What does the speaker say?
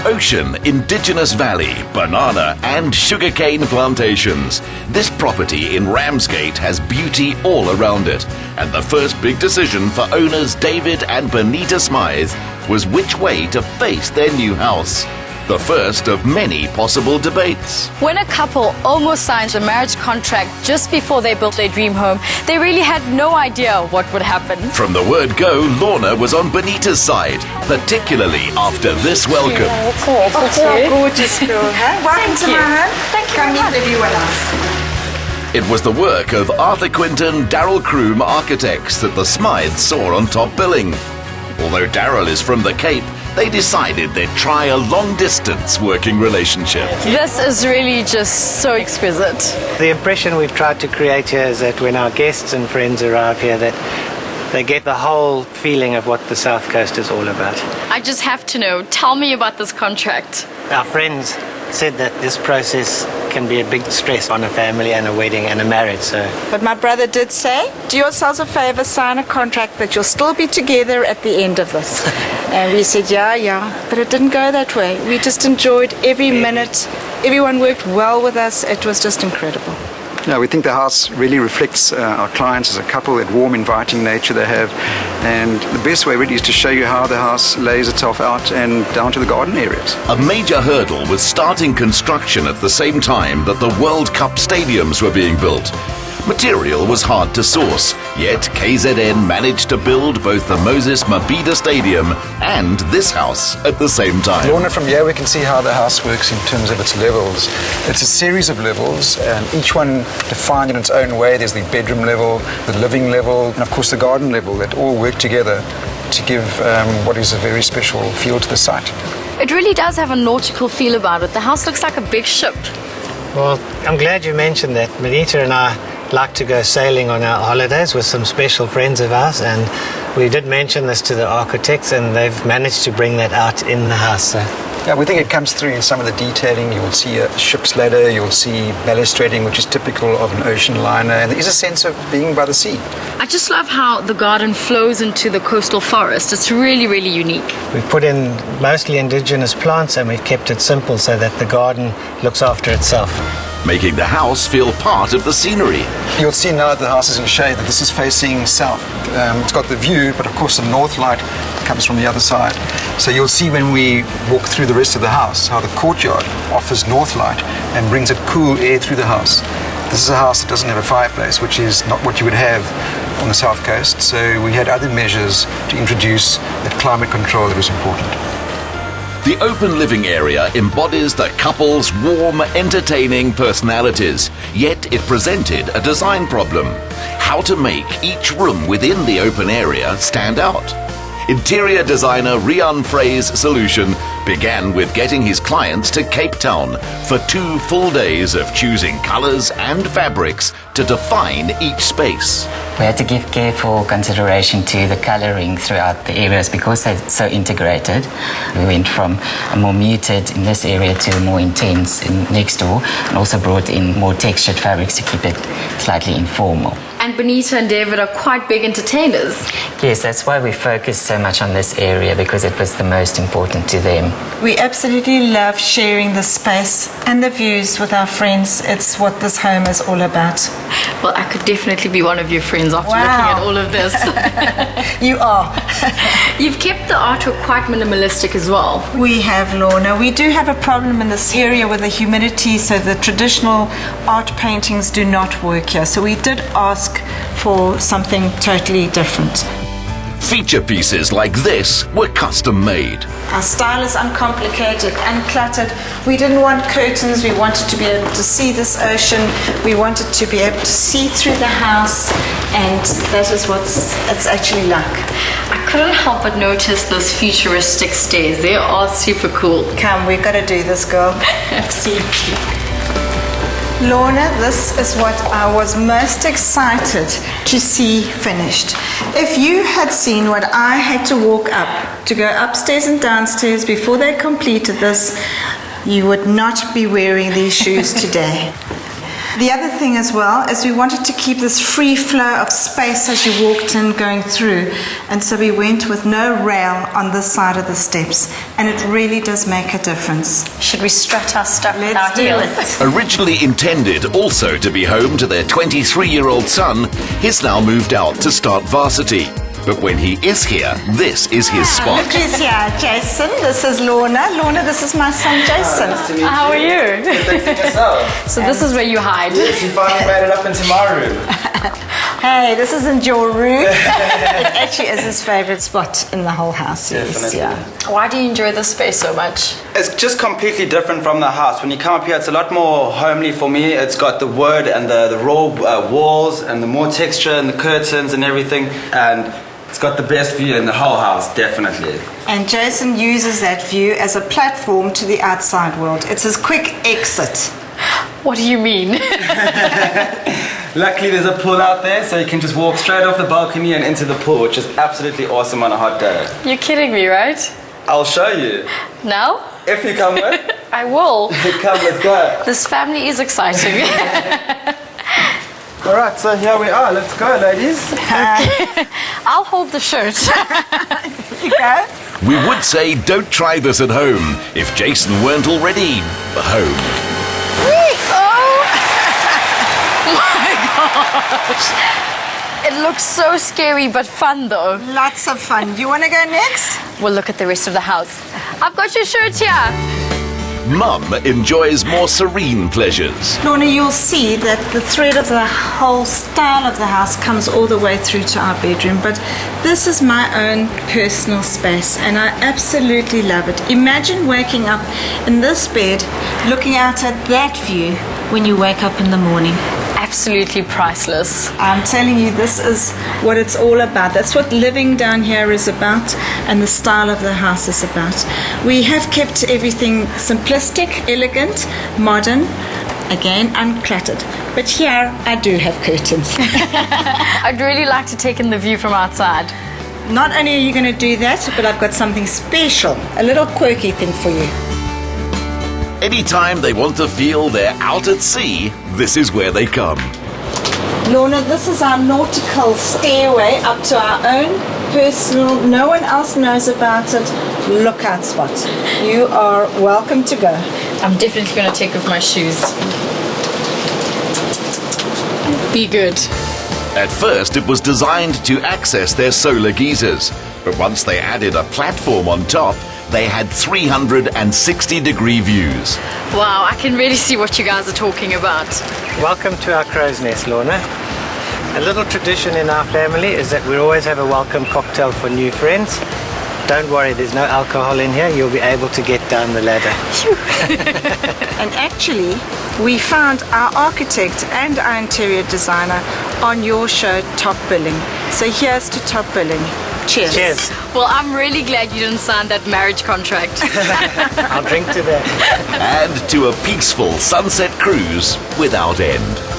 Ocean, indigenous valley, banana and sugarcane plantations. This property in Ramsgate has beauty all around it. And the first big decision for owners David and Benita Smythe was which way to face their new house. The first of many possible debates. When a couple almost signed a marriage contract just before they built their dream home, they really had no idea what would happen. From the word go, Lorna was on Benita's side, particularly after this welcome. Oh, gorgeous girl, huh? Welcome to my home. Come meet everyone else. It was the work of Arthur Quinton, Daryl Kroom Architects that the Smythes saw on top billing. Although Daryl is from the Cape, they decided they'd try a long-distance working relationship. This is really just so exquisite. The impression we've tried to create here is that when our guests and friends arrive here, that they get the whole feeling of what the South Coast is all about. I just have to know, tell me about this contract. Our friends said that this process can be a big stress on a family and a wedding and a marriage. But my brother did say, do yourselves a favor, sign a contract that you'll still be together at the end of this. And we said, yeah, but it didn't go that way. We just enjoyed every minute. Everyone worked well with us. It was just incredible. Yeah, we think the house really reflects our clients as a couple, that warm, inviting nature they have. And the best way really is to show you how the house lays itself out and down to the garden areas. A major hurdle was starting construction at the same time that the World Cup stadiums were being built. Material was hard to source, yet KZN managed to build both the Moses Mabhida Stadium and this house at the same time. Lorna, from here we can see how the house works in terms of its levels. It's a series of levels, and each one defined in its own way. There's the bedroom level, the living level, and of course the garden level, that all work together to give what is a very special feel to the site. It really does have a nautical feel about it. The house looks like a big ship. Well, I'm glad you mentioned that. Benita and I like to go sailing on our holidays with some special friends of ours, and we did mention this to the architects, and they've managed to bring that out in the house. Yeah, we think it comes through in some of the detailing. You will see a ship's ladder, you'll see balustrading, which is typical of an ocean liner, and there is a sense of being by the sea. I just love how the garden flows into the coastal forest. It's really, really unique. We've put in mostly indigenous plants, and we've kept it simple so that the garden looks after itself, making the house feel part of the scenery. You'll see now that the house is in shade that this is facing south. It's got the view, but of course the north light comes from the other side. So you'll see when we walk through the rest of the house how the courtyard offers north light and brings a cool air through the house. This is a house that doesn't have a fireplace, which is not what you would have on the south coast. So we had other measures to introduce that climate control that was important. The open living area embodies the couple's warm, entertaining personalities, yet it presented a design problem: how to make each room within the open area stand out. Interior designer Rian Frey's solution began with getting his clients to Cape Town for 2 full days of choosing colours and fabrics to define each space. We had to give careful consideration to the colouring throughout the areas because they're so integrated. We went from a more muted in this area to a more intense in next door, and also brought in more textured fabrics to keep it slightly informal. And Benita and David are quite big entertainers. Yes, that's why we focused so much on this area, because it was the most important to them. We absolutely love sharing the space and the views with our friends. It's what this home is all about. Well, I could definitely be one of your friends after Wow. looking at all of this. You are. You've kept the artwork quite minimalistic as well. We have, Lorna. We do have a problem in this area with the humidity, so the traditional art paintings do not work here. So we did ask for something totally different. Feature pieces like this were custom made. Our style is uncomplicated, uncluttered. We didn't want curtains. We wanted to be able to see this ocean. We wanted to be able to see through the house, and that is what it's actually like. I couldn't help but notice those futuristic stairs. They are super cool. Come, we've got to do this, girl. Absolutely. Lorna, this is what I was most excited to see finished. If you had seen what I had to walk up, to go upstairs and downstairs before they completed this, you would not be wearing these shoes today. The other thing as well is we wanted to keep this free flow of space as you walked in going through, and so we went with no rail on this side of the steps, and it really does make a difference. Should we strut our stuff Let's out do here? it. Originally intended also to be home to their 23-year-old son, he's now moved out to start varsity. But when he is here, this is his spot. Look who's here, Jason. This is Lorna. Lorna, this is my son, Jason. Nice to meet How are you? Protecting yourself. So this is where you hide. Yes, you finally made it up into my room. Hey, this isn't your room. It actually is his favourite spot in the whole house. Yes, Definitely. yeah. Why do you enjoy this space so much? It's just completely different from the house. When you come up here, it's a lot more homely for me. It's got the wood and the raw walls and the more texture and the curtains and everything. And it's got the best view in the whole house, definitely. And Jason uses that view as a platform to the outside world. It's his quick exit. What do you mean? Luckily, there's a pool out there, so you can just walk straight off the balcony and into the pool, which is absolutely awesome on a hot day. You're kidding me, right? I'll show you. Now? If you come with. I will. Come, let's go. This family is exciting. Alright, so here we are. Let's go, ladies. I'll hold the shirt. You go. We would say don't try this at home if Jason weren't already home. It looks so scary but fun though. Lots of fun. Do you want to go next? We'll look at the rest of the house. I've got your shirt here. Mum enjoys more serene pleasures. Lorna, you'll see that the thread of the whole style of the house comes all the way through to our bedroom, but this is my own personal space and I absolutely love it. Imagine waking up in this bed looking out at that view when you wake up in the morning. Absolutely priceless. I'm telling you, this is what it's all about. That's what living down here is about, and the style of the house is about. We have kept everything simplistic, elegant, modern, again, uncluttered. But here, I do have curtains. I'd really like to take in the view from outside. Not only are you going to do that, but I've got something special, a little quirky thing for you. Anytime they want to feel they're out at sea, this is where they come. Lorna, this is our nautical stairway up to our own personal, no one else knows about it, lookout spot. You are welcome to go. I'm definitely going to take off my shoes. Be good. At first, it was designed to access their solar geysers, but once they added a platform on top, they had 360-degree views. Wow, I can really see what you guys are talking about. Welcome to our crow's nest, Lorna. A little tradition in our family is that we always have a welcome cocktail for new friends. Don't worry, there's no alcohol in here. You'll be able to get down the ladder. And actually, we found our architect and our interior designer on your show, Top Billing. So here's to Top Billing. Cheers. Cheers. Well, I'm really glad you didn't sign that marriage contract. I'll drink to that. And to a peaceful sunset cruise without end.